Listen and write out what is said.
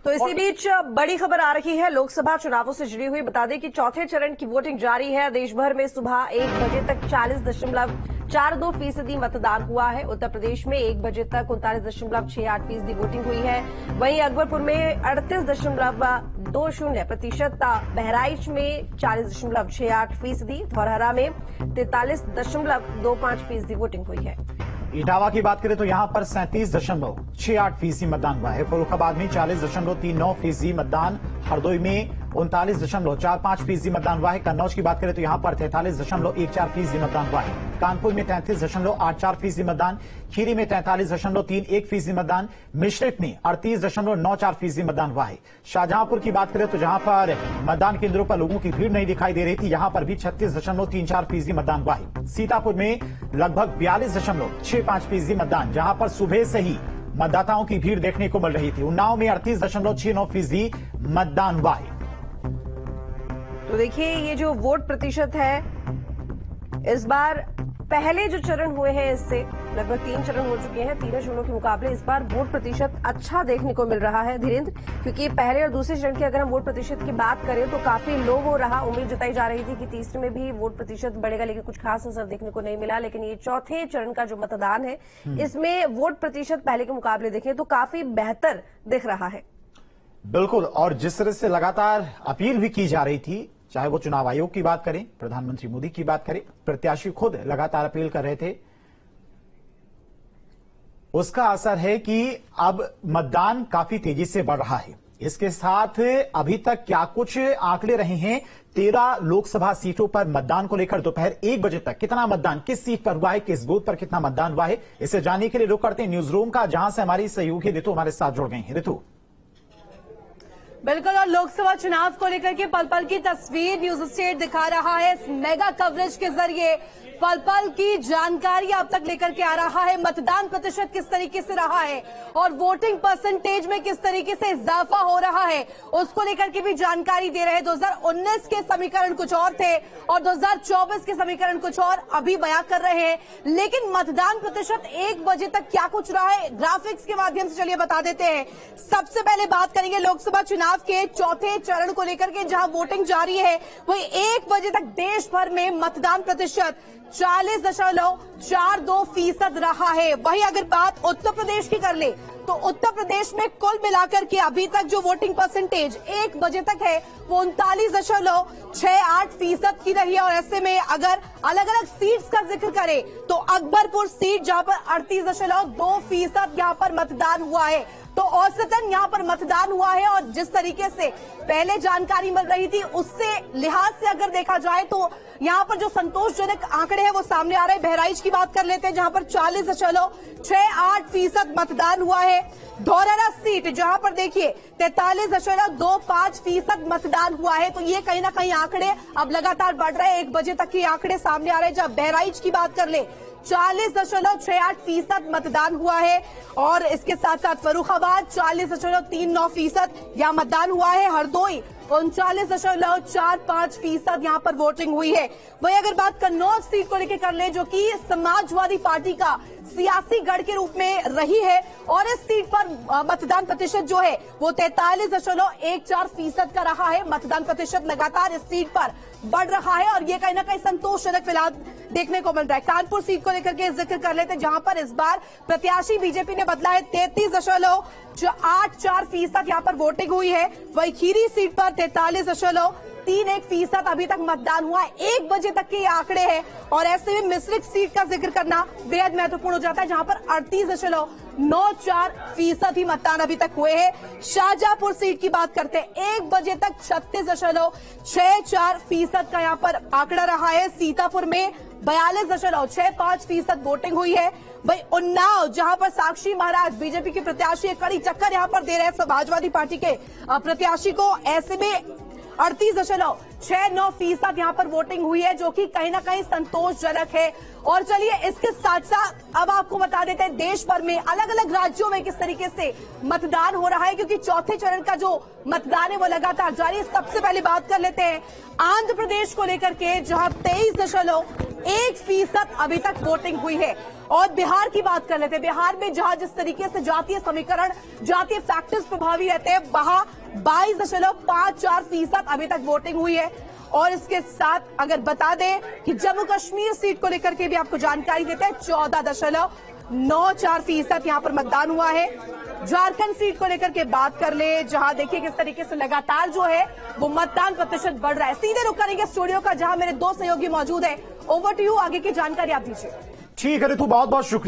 तो इसी बीच बड़ी खबर आ रही है लोकसभा चुनावों से जुड़ी हुई। बता दें कि चौथे चरण की वोटिंग जारी है। देश भर में सुबह 1 बजे तक 40.42% मतदान हुआ है। उत्तर प्रदेश में 1 बजे तक 39.68% वोटिंग हुई है। वहीं अकबरपुर में 38.20%, बहराइच में 40.68%, धौरहरा में 43.25% वोटिंग हुई है। इटावा की बात करें तो यहां पर 37.68% मतदान हुआ है। फर्रुखाबाद में 40.39% मतदान, हरदोई में 39.45% मतदान हुआ है। कन्नौज की बात करें तो यहां पर 43.14% मतदान हुआ है। कानपुर में 33.84% मतदान, खीरी में 43.31% मतदान, मिश्रिख में 38.94% मतदान हुआ है। शाहजहांपुर की बात करें तो जहां पर मतदान केंद्रों पर लोगों की भीड़ नहीं दिखाई दे रही थी, यहां पर भी 36.34% मतदान हुआ है। सीतापुर में लगभग 42.65% मतदान, जहां पर सुबह से ही मतदाताओं की भीड़ देखने को मिल रही थी। उन्नाव में 38.69% मतदान हुआ है। तो देखिए, ये जो वोट प्रतिशत है, इस बार पहले जो चरण हुए हैं इससे लगभग 3 चरण हो चुके हैं, तीनों चरणों के मुकाबले इस बार वोट प्रतिशत अच्छा देखने को मिल रहा है धीरेन्द्र, क्योंकि पहले और दूसरे चरण की अगर हम वोट प्रतिशत की बात करें तो काफी लो हो रहा। उम्मीद जताई जा रही थी कि तीसरे में भी वोट प्रतिशत बढ़ेगा, लेकिन कुछ खास असर देखने को नहीं मिला। लेकिन ये चौथे चरण का जो मतदान है, इसमें वोट प्रतिशत पहले के मुकाबले देखें तो काफी बेहतर दिख रहा है। बिल्कुल, और जिस तरह से लगातार अपील भी की जा रही थी, चाहे वो चुनाव आयोग की बात करें, प्रधानमंत्री मोदी की बात करें, प्रत्याशी खुद लगातार अपील कर रहे थे, उसका असर है कि अब मतदान काफी तेजी से बढ़ रहा है। इसके साथ अभी तक क्या कुछ आंकड़े रहे हैं 13 लोकसभा सीटों पर मतदान को लेकर, दोपहर 1 बजे तक कितना मतदान किस सीट पर हुआ है, किस बूथ पर कितना मतदान हुआ है, इसे जानने के लिए रुख करते हैं न्यूज रूम का, जहां से हमारी सहयोगी ऋतु हमारे साथ जुड़ गई है। ऋतु, बिल्कुल, और लोकसभा चुनाव को लेकर के पल पल की तस्वीर न्यूज स्टेट दिखा रहा है। इस मेगा कवरेज के जरिए पल पल की जानकारी अब तक लेकर के आ रहा है। मतदान प्रतिशत किस तरीके से रहा है और वोटिंग परसेंटेज में किस तरीके से इजाफा हो रहा है, उसको लेकर के भी जानकारी दे रहे हैं। 2019 के समीकरण कुछ और थे और 2024 के समीकरण कुछ और अभी बयां कर रहे हैं, लेकिन मतदान प्रतिशत 1 बजे तक क्या कुछ रहा है, ग्राफिक्स के माध्यम से चलिए बता देते हैं। सबसे पहले बात करेंगे लोकसभा चुनाव के चौथे चरण को लेकर के, जहां वोटिंग जारी है। वही 1 बजे तक देश भर में मतदान प्रतिशत 40.42% रहा है। वही अगर बात उत्तर प्रदेश की कर ले तो उत्तर प्रदेश में कुल मिलाकर के अभी तक जो वोटिंग परसेंटेज 1 बजे तक है वो 39.68% की रही है। और ऐसे में अगर अलग अलग सीट्स का जिक्र करें तो अकबरपुर सीट, जहां पर 38.2% यहां पर मतदान हुआ है, तो औसतन यहां पर मतदान हुआ है। और जिस तरीके से पहले जानकारी मिल रही थी उससे लिहाज से अगर देखा जाए तो यहां पर जो संतोषजनक आंकड़े हैं वो सामने आ रहे हैं। बहराइच की बात कर लेते हैं, जहां पर 40.68% मतदान हुआ है। धौरहरा सीट, जहां पर देखिए 43.25% मतदान हुआ है। तो ये कहीं ना कहीं आंकड़े अब लगातार बढ़ रहे हैं, 1 बजे तक के आंकड़े सामने आ रहे हैं। जब बहराइच की बात कर ले 40.68% मतदान हुआ है। और इसके साथ साथ फर्रुखाबाद 40.39% यहां मतदान हुआ है। हरदोई 39.45% यहां पर वोटिंग हुई है। वही अगर बात कन्नौज सीट को लेकर कर ले, जो कि समाजवादी पार्टी का सियासी गढ़ के रूप में रही है, और इस सीट पर मतदान प्रतिशत जो है वो 43.14% का रहा है। मतदान प्रतिशत लगातार इस सीट पर बढ़ रहा है और ये कहीं ना कहीं संतोषजनक फिलहाल देखने को मिल रहा है। कानपुर सीट को लेकर के जिक्र कर लेते हैं, जहां पर इस बार प्रत्याशी बीजेपी ने बदला है। 33.84% यहां पर वोटिंग हुई है। वही खीरी सीट पर 43.31% अभी तक मतदान हुआ है। 1 बजे तक के ये आंकड़े हैं। और ऐसे में मिश्रिख सीट का जिक्र करना बेहद महत्वपूर्ण हो जाता है, जहां पर 38.94% ही मतदान अभी तक हुए हैं। शाहजहांपुर सीट की बात करते हैं, 1 बजे तक 36.64% का यहां पर आंकड़ा रहा है। सीतापुर में 42.65% वोटिंग हुई है। वही उन्नाव, जहां पर साक्षी महाराज बीजेपी के प्रत्याशी कड़ी टक्कर यहां पर दे रहे हैं समाजवादी पार्टी के प्रत्याशी को, ऐसे में 38.69% यहां पर वोटिंग हुई है, जो कि कहीं ना कहीं संतोषजनक है। और चलिए इसके साथ साथ अब आपको बता देते हैं देश भर में अलग अलग राज्यों में किस तरीके से मतदान हो रहा है, क्योंकि चौथे चरण का जो मतदान है वो लगातार जारी है। सबसे पहले बात कर लेते हैं आंध्र प्रदेश को लेकर के, जहां 23 1% अभी तक वोटिंग हुई है। और बिहार की बात कर लेते हैं। बिहार में जहां जिस तरीके से जातीय समीकरण, जातीय फैक्टर्स प्रभावी रहते हैं, वहां 22.54% अभी तक वोटिंग हुई है। और इसके साथ अगर बता दें कि जम्मू कश्मीर सीट को लेकर के भी आपको जानकारी देते हैं, 14.94% यहां पर मतदान हुआ है। झारखंड सीट को लेकर के बात कर ले, जहां देखिए किस तरीके से लगातार जो है वो मतदान प्रतिशत बढ़ रहा है। सीधे रुक करेंगे स्टूडियो का, जहां मेरे दो सहयोगी मौजूद है। ओवर टू यू, आगे की जानकारी आप दीजिए। ठीक है रितु, बहुत बहुत शुक्रिया।